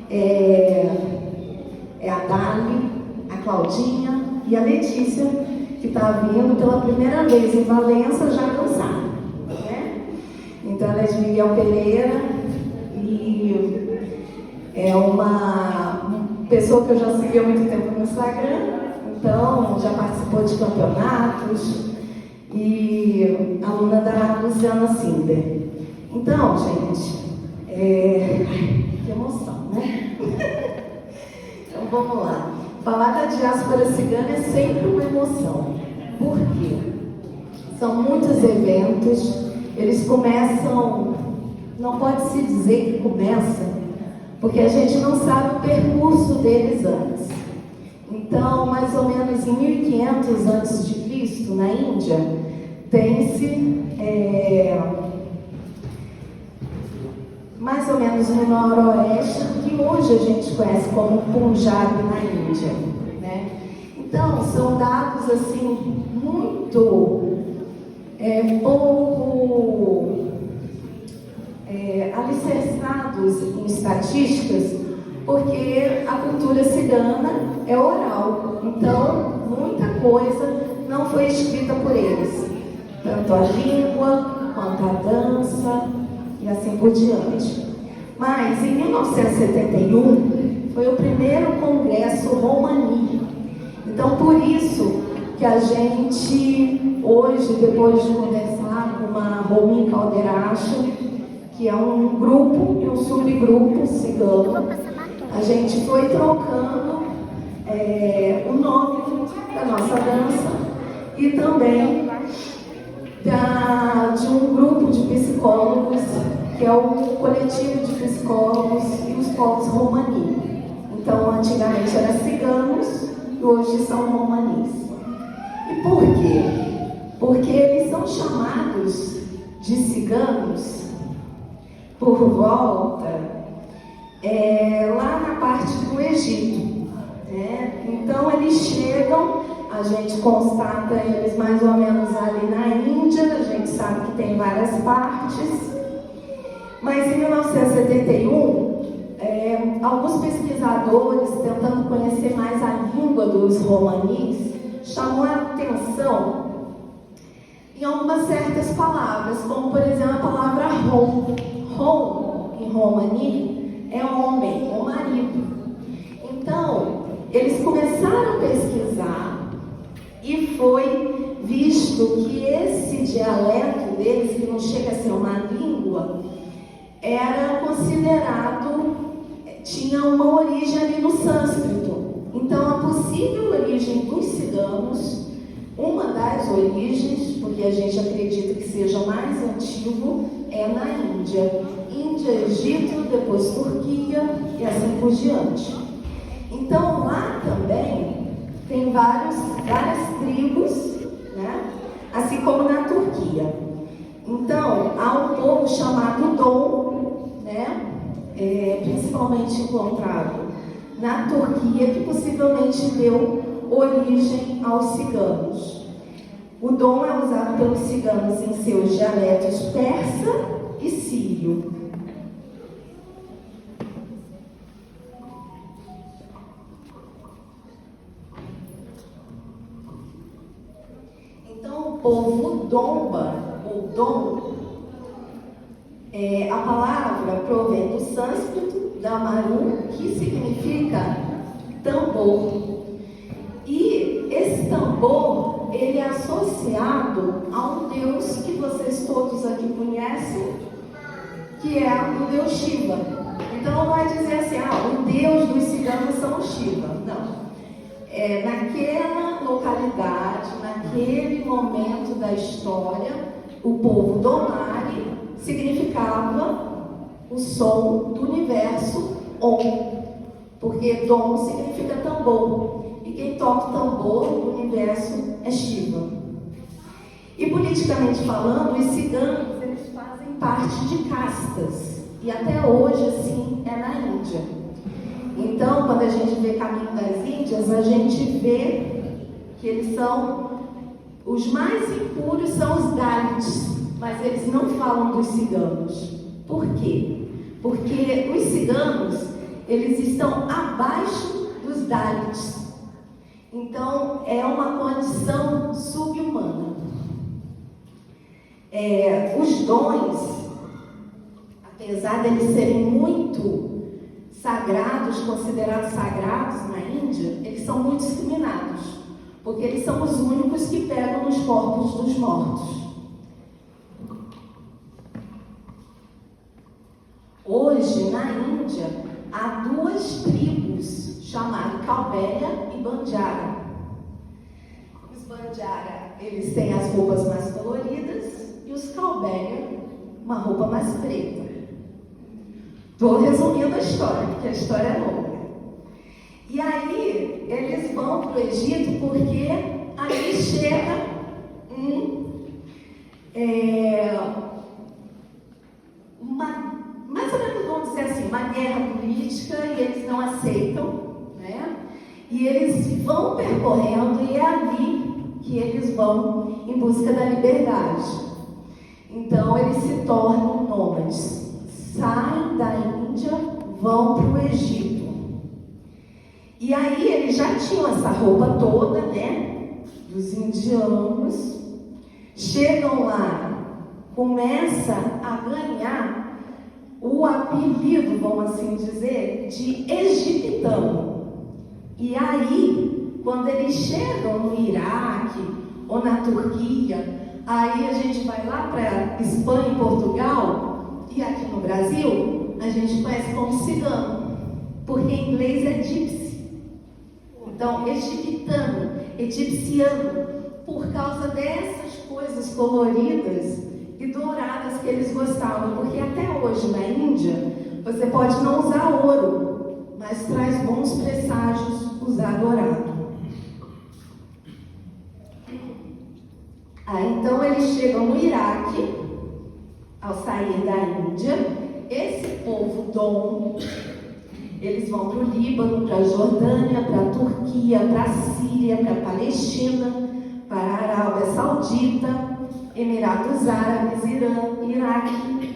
é a Dali, a Claudinha e a Letícia, que está vindo pela primeira vez em Valença, já dançaram, né? Então ela é de Miguel Pereira e é uma pessoa que eu já segui há muito tempo no Instagram, então já participou de campeonatos e aluna da Luciana Sinder. Então, gente, que emoção, né? Então vamos lá. Falar da diáspora cigana é sempre uma emoção. Por quê? São muitos eventos, eles começam, não pode se dizer que começa, porque a gente não sabe o percurso deles antes. Então, mais ou menos em 1500 a.C., na Índia, tem-se mais ou menos no noroeste, que hoje a gente conhece como Punjab na Índia, né? Então, são dados assim muito pouco alicerçados em estatísticas, porque a cultura cigana é oral, então muita coisa não foi escrita por eles, tanto a língua quanto a dança e assim por diante. Mas em 1971 foi o primeiro congresso romani. Então por isso que a gente hoje, depois de conversar com uma Romi Calderacho, que é um grupo e um subgrupo cigano, a gente foi trocando o nome da nossa dança e também de um grupo de psicólogos, que é o coletivo de psicólogos e os povos romani. Então, antigamente eram ciganos e hoje são romanis. E por quê? Porque eles são chamados de ciganos por volta lá na parte do Egito, né? Então eles chegam, a gente constata eles mais ou menos ali na Índia, a gente sabe que tem várias partes, mas em 1971, alguns pesquisadores, tentando conhecer mais a língua dos romanis, chamou a atenção em algumas certas palavras, como por exemplo a palavra rom. Rom, em romani, é homem, ou marido. Então, eles começaram a pesquisar e foi visto que esse dialeto deles, que não chega a ser uma língua, era considerado, tinha uma origem ali no sânscrito. Então, a possível origem dos ciganos, uma das origens, porque a gente acredita que seja mais antigo, é na Índia. Índia, Egito, depois Turquia e assim por diante. Então, lá também tem várias tribos, né? Assim como na Turquia. Então, há um povo chamado Dom, né? Principalmente encontrado na Turquia, que possivelmente deu origem aos ciganos. O Dom é usado pelos ciganos em seus dialetos persa e sírio. Então, o povo Domba, ou Dom, a palavra provém do sânscrito, Damaru, que significa tambor. E esse tambor, ele é associado a um deus que vocês todos aqui conhecem, que é o deus Shiva. Então não vai dizer assim, o deus dos ciganos são Shiva. Não. Naquela localidade, naquele momento da história, o povo Domari significava o som do universo Om, porque Dom significa tambor. E quem toca o tambor do universo é Shiva. E politicamente falando, os ciganos, eles fazem parte de castas. E até hoje, assim, é na Índia. Então, quando a gente vê Caminho das Índias, a gente vê que eles são, os mais impuros são os Dalits, mas eles não falam dos ciganos. Por quê? Porque os ciganos, eles estão abaixo dos Dalits. Então, é uma condição subhumana. Os dons, apesar de eles serem muito sagrados, considerados sagrados na Índia, eles são muito discriminados, porque eles são os únicos que pegam nos corpos dos mortos. Hoje, na Índia, há duas tribos chamadas Kaubelya e Bandhara. Os Bandhara, eles têm as roupas mais coloridas e os Kaubelya, uma roupa mais preta. Estou resumindo a história, porque a história é longa. E aí, eles vão para o Egito porque ali chega mais ou menos, vamos dizer assim, uma guerra política, e eles não aceitam, né? E eles vão percorrendo, e é ali que eles vão em busca da liberdade. Então, eles se tornam nômades. Saem da Índia, vão para o Egito. E aí, eles já tinham essa roupa toda, né? Dos indianos. Chegam lá, começa a ganhar o apelido, vamos assim dizer, de egiptano. E aí, quando eles chegam no Iraque ou na Turquia, aí a gente vai lá para Espanha e Portugal, e aqui no Brasil, a gente conhece como cigano, porque em inglês é gypsy. Então, egiptano, egipciano, por causa dessas coisas coloridas e douradas que eles gostavam, porque até hoje na Índia você pode não usar ouro, mas traz bons presságios usar dourado. Então eles chegam no Iraque, ao sair da Índia, esse povo dom, eles vão para o Líbano, para a Jordânia, para a Turquia, para a Síria, para a Palestina, para a Arábia Saudita, Emirados Árabes, Irã, Iraque,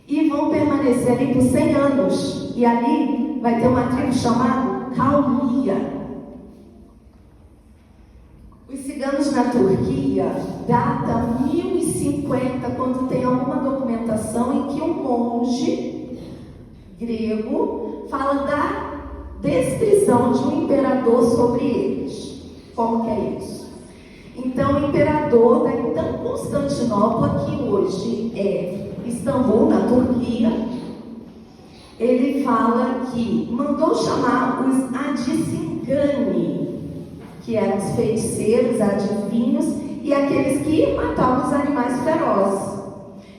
e vão permanecer ali por 100 anos. E ali vai ter uma tribo chamada Kalmia. Os ciganos na Turquia data 1050, quando tem alguma documentação em que um monge grego fala da descrição de um imperador sobre eles. Como que é isso? Então, o imperador da então Constantinopla, que hoje é Istambul, na Turquia, ele fala que mandou chamar os Adisingani, que eram os feiticeiros, adivinhos, e aqueles que matavam os animais ferozes.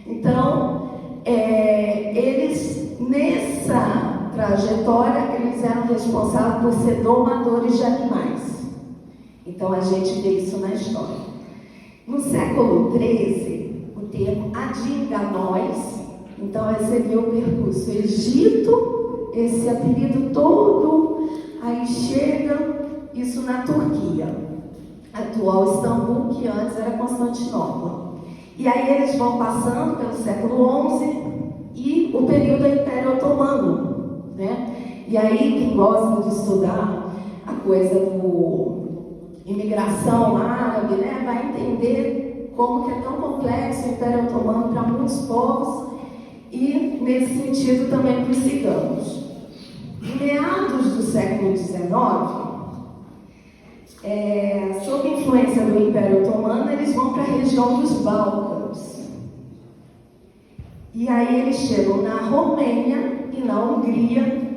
Então, eles, nessa trajetória, eles eram responsáveis por ser domadores de animais. Então, a gente vê isso na história. No século XIII, o termo adinganóis, então você vê o percurso Egito, esse apelido todo, aí chega isso na Turquia, atual Istambul, que antes era Constantinopla. E aí eles vão passando pelo século XI e o período do Império Otomano, né? E aí quem gosta de estudar a coisa do imigração árabe, né, vai entender como que é tão complexo o Império Otomano para muitos povos e, nesse sentido, também para os ciganos. Em meados do século XIX, sob influência do Império Otomano, eles vão para a região dos Balcãs. E aí eles chegam na Romênia e na Hungria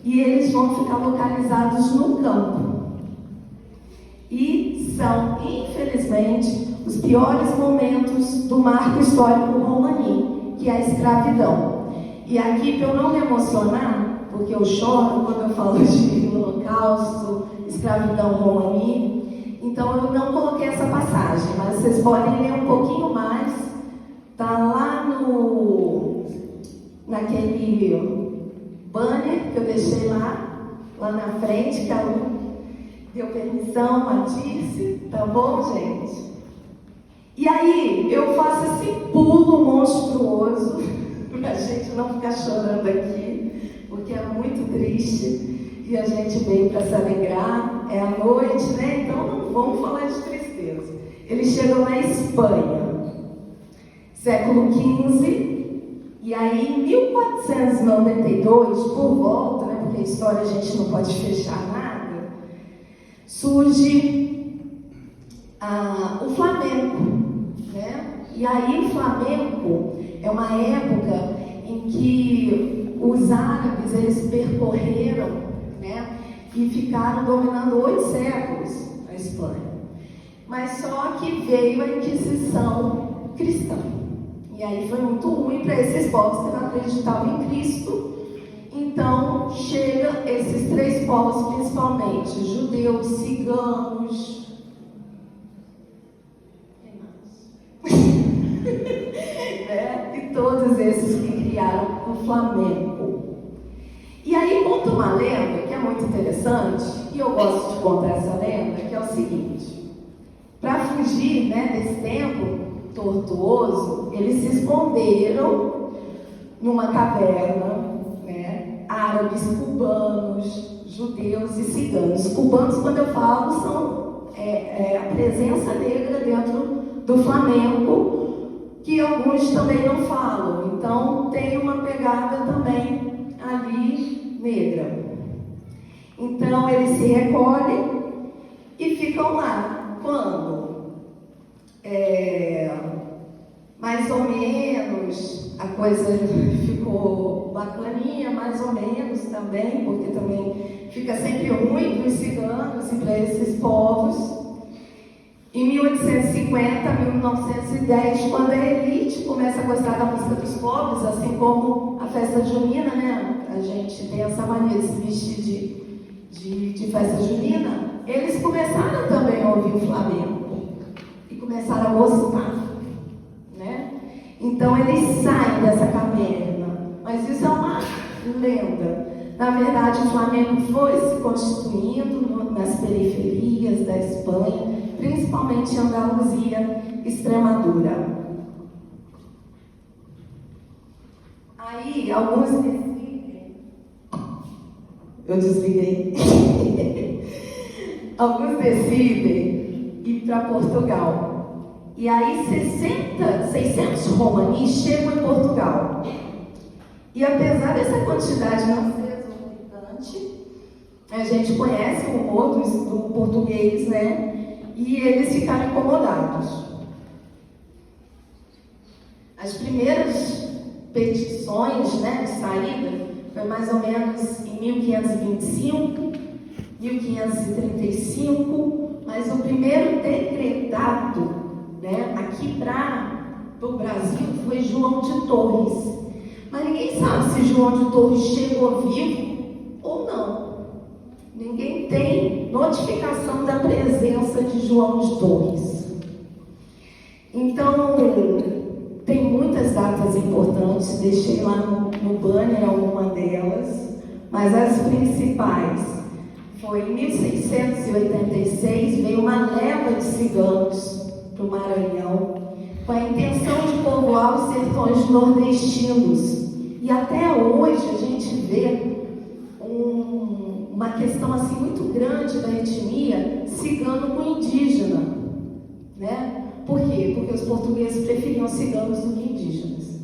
e eles vão ficar localizados no campo. E são, infelizmente, os piores momentos do marco histórico romani, que é a escravidão. E aqui, para eu não me emocionar, porque eu choro quando eu falo de Holocausto, escravidão romani, então eu não coloquei essa passagem, mas vocês podem ler um pouquinho mais, tá lá naquele banner que eu deixei lá na frente, que a Lu deu permissão, a Dirce, tá bom, gente? E aí, eu faço esse pulo monstruoso, pra gente não ficar chorando aqui, o que é muito triste, e a gente veio para se alegrar, é a noite, né? Então não vamos falar de tristeza. Eles chegam na Espanha, século XV, e aí em 1492, por volta, né, porque a história a gente não pode fechar nada, surge o flamenco, né? E aí o flamenco é uma época em que os árabes, eles percorreram, né, e ficaram dominando 8 séculos a Espanha. Mas só que veio a Inquisição cristã. E aí foi muito ruim para esses povos que não acreditavam em Cristo. Então, chega esses 3 povos, principalmente judeus, ciganos, né? E todos esses que criaram o flamenco. E aí conta uma lenda que é muito interessante, e eu gosto de contar essa lenda, que é o seguinte: para fugir, né, desse tempo tortuoso, eles se esconderam numa caverna, né? Árabes, cubanos, judeus e ciganos. Cubanos, quando eu falo, são a presença negra dentro do flamenco, que alguns também não falam. Então tem uma pegada também ali negra. Então eles se recolhem e ficam lá. Quando? Mais ou menos a coisa ficou bacaninha, mais ou menos também, porque também fica sempre ruim para os ciganos e para esses povos. Em 1850, 1910, quando a elite começa a gostar da música dos povos, assim como a festa junina, né? A gente tem essa mania de se vestir de festa junina. Eles começaram também a ouvir o flamenco e começaram a gostar, né? Então eles saem dessa caverna, mas isso é uma lenda. Na verdade, o flamenco foi se constituindo nas periferias da Espanha, principalmente em Andaluzia, Extremadura. Aí, alguns decidem... Eu desliguei. Alguns decidem ir para Portugal. E aí, 600 romanis chegam em Portugal. E apesar dessa quantidade não ser exorbitante, a gente conhece o humor do português, né? E eles ficaram incomodados. As primeiras petições, né, de saída foi mais ou menos em 1525, 1535, mas o primeiro decretado, né, aqui para o Brasil foi João de Torres. Mas ninguém sabe se João de Torres chegou vivo ou não. Ninguém tem notificação da presença de João de Torres. Então, tem muitas datas importantes, deixei lá no banner alguma delas, mas as principais foi em 1686, veio uma leva de ciganos para o Maranhão, com a intenção de povoar os sertões nordestinos. E até hoje a gente vê uma questão assim muito grande da etnia cigano com indígena, né? Por quê? Porque os portugueses preferiam ciganos do que indígenas.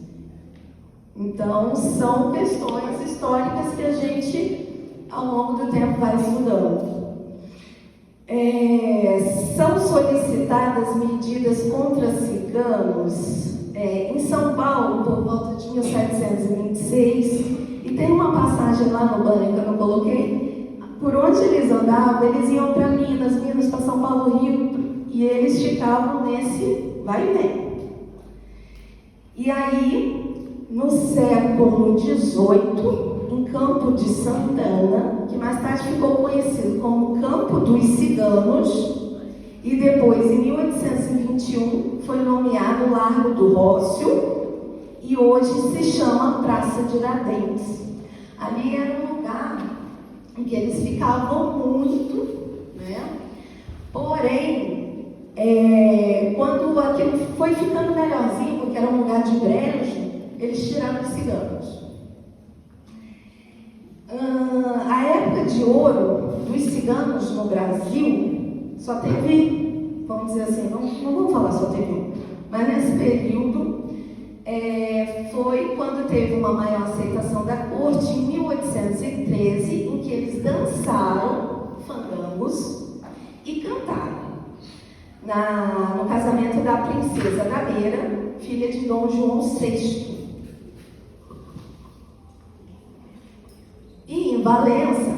Então, são questões históricas que a gente, ao longo do tempo, vai estudando. São solicitadas medidas contra ciganos em São Paulo, por volta de 1726, e tem uma passagem lá no banner que eu não coloquei. Por onde eles andavam, eles iam para Minas para São Paulo, Rio, e eles ficavam nesse vai e vem. E aí, no século XVIII, em Campo de Santana, que mais tarde ficou conhecido como Campo dos Ciganos, e depois, em 1821, foi nomeado Largo do Rócio, e hoje se chama Praça de Tiradentes. Ali era um lugar em que eles ficavam muito, né? Porém, quando aquilo foi ficando melhorzinho, porque era um lugar de brejo, eles tiraram os ciganos. A época de ouro dos ciganos no Brasil só teve, vamos dizer assim, não vamos falar só teve um, mas nesse período foi quando teve uma maior aceitação da corte, em 1813, em que eles dançaram fandangos e cantaram no casamento da princesa da Beira, filha de Dom João VI. E em Valença,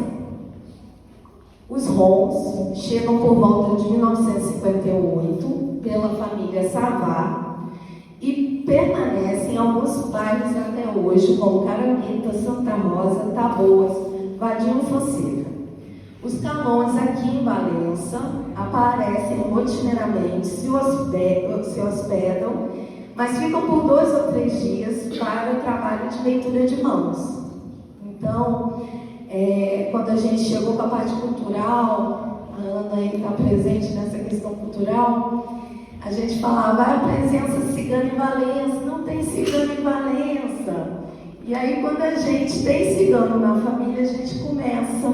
os Rons chegam por volta de 1958 pela família Savá e permanecem em alguns bairros até hoje, como Caramita, Santa Rosa, Taboas, Vadinho Fonseca. Os Camões aqui em Valença aparecem rotineiramente, se hospedam, mas ficam por 2 ou 3 dias para o trabalho de leitura de mãos. Então, quando a gente chegou com a parte cultural, a Ana aí está presente nessa questão cultural, a gente falava, a presença cigana em Valença, não tem cigano em Valença. E aí, quando a gente tem cigano na família, a gente começa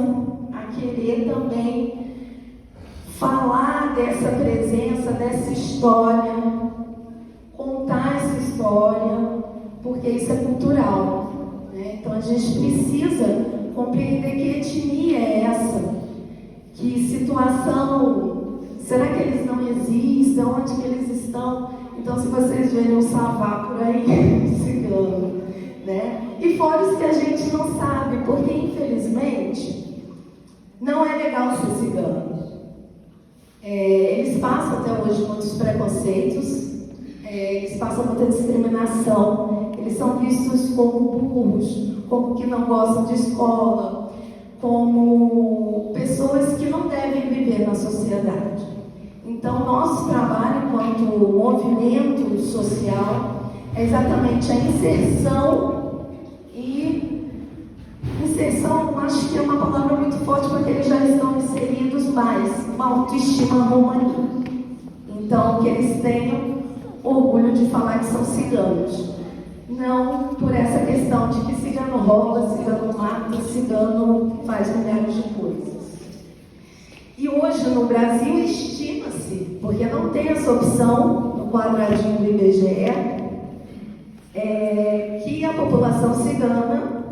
a querer também falar dessa presença, dessa história, contar essa história, porque isso é cultural. Então a gente precisa compreender que etnia é essa, que situação, será que eles não existem, onde que eles estão? Então se vocês verem um Savá por aí, cigano, né? E fora os que a gente não sabe, porque infelizmente não é legal ser cigano. Eles passam até hoje muitos preconceitos, eles passam muita discriminação, eles são vistos como burros, como que não gostam de escola, como pessoas que não devem viver na sociedade. Então, nosso trabalho enquanto movimento social é exatamente a inserção, e inserção, acho que é uma palavra muito forte, porque eles já estão inseridos mais, uma autoestima romani. Então, que eles tenham orgulho de falar que são ciganos. Não por essa questão de que cigano rouba, cigano mata, cigano faz milhares de coisas. E hoje no Brasil estima-se, porque não tem essa opção no quadradinho do IBGE, que a população cigana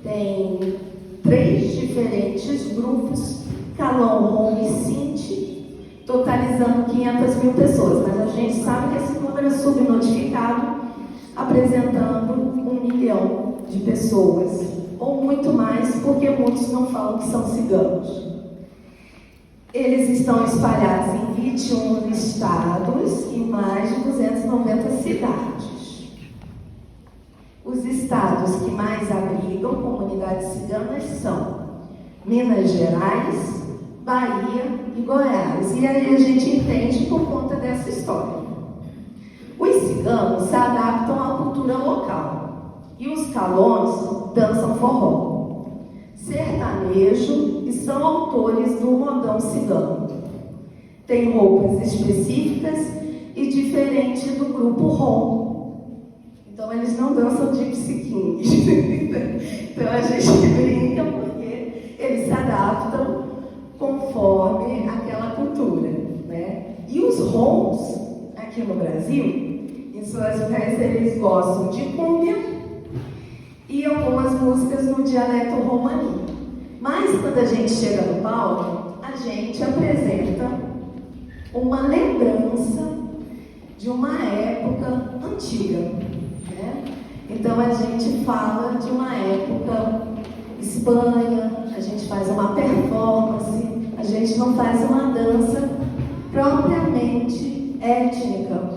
tem 3 diferentes grupos, Calão, Rom e Sinti, totalizando 500 mil pessoas. Mas a gente sabe que esse número é subnotificado, apresentando 1 milhão de pessoas, ou muito mais, porque muitos não falam que são ciganos. Eles estão espalhados em 21 estados e mais de 290 cidades. Os estados que mais abrigam comunidades ciganas são Minas Gerais, Bahia e Goiás. E aí a gente entende por conta dessa história. Os ciganos se adaptam à cultura local e os calões dançam forró, sertanejo e são autores do modão cigano. Tem roupas específicas e diferentes do grupo Rom. Então eles não dançam Gypsy King. Então a gente brinca porque eles se adaptam conforme aquela cultura, né? E os Roms aqui no Brasil, em suas festas, eles gostam de cúmbia e algumas músicas no dialeto romani. Mas quando a gente chega no palco, a gente apresenta uma lembrança de uma época antiga, né? Então a gente fala de uma época Espanha, a gente faz uma performance, a gente não faz uma dança propriamente étnica,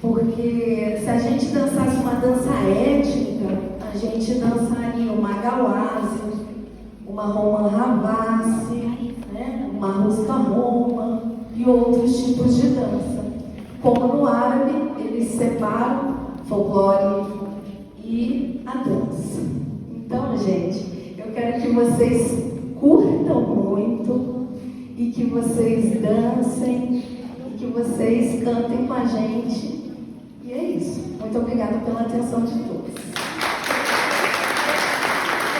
porque se a gente dançasse uma dança étnica, a gente dançaria uma gauase, uma Roma Ravassi, né? Uma Rusca Roma e outros tipos de dança. Como no árabe, eles separam folclore e a dança. Então, gente, eu quero que vocês curtam muito e que vocês dancem e que vocês cantem com a gente. E é isso. Muito obrigada pela atenção de todos.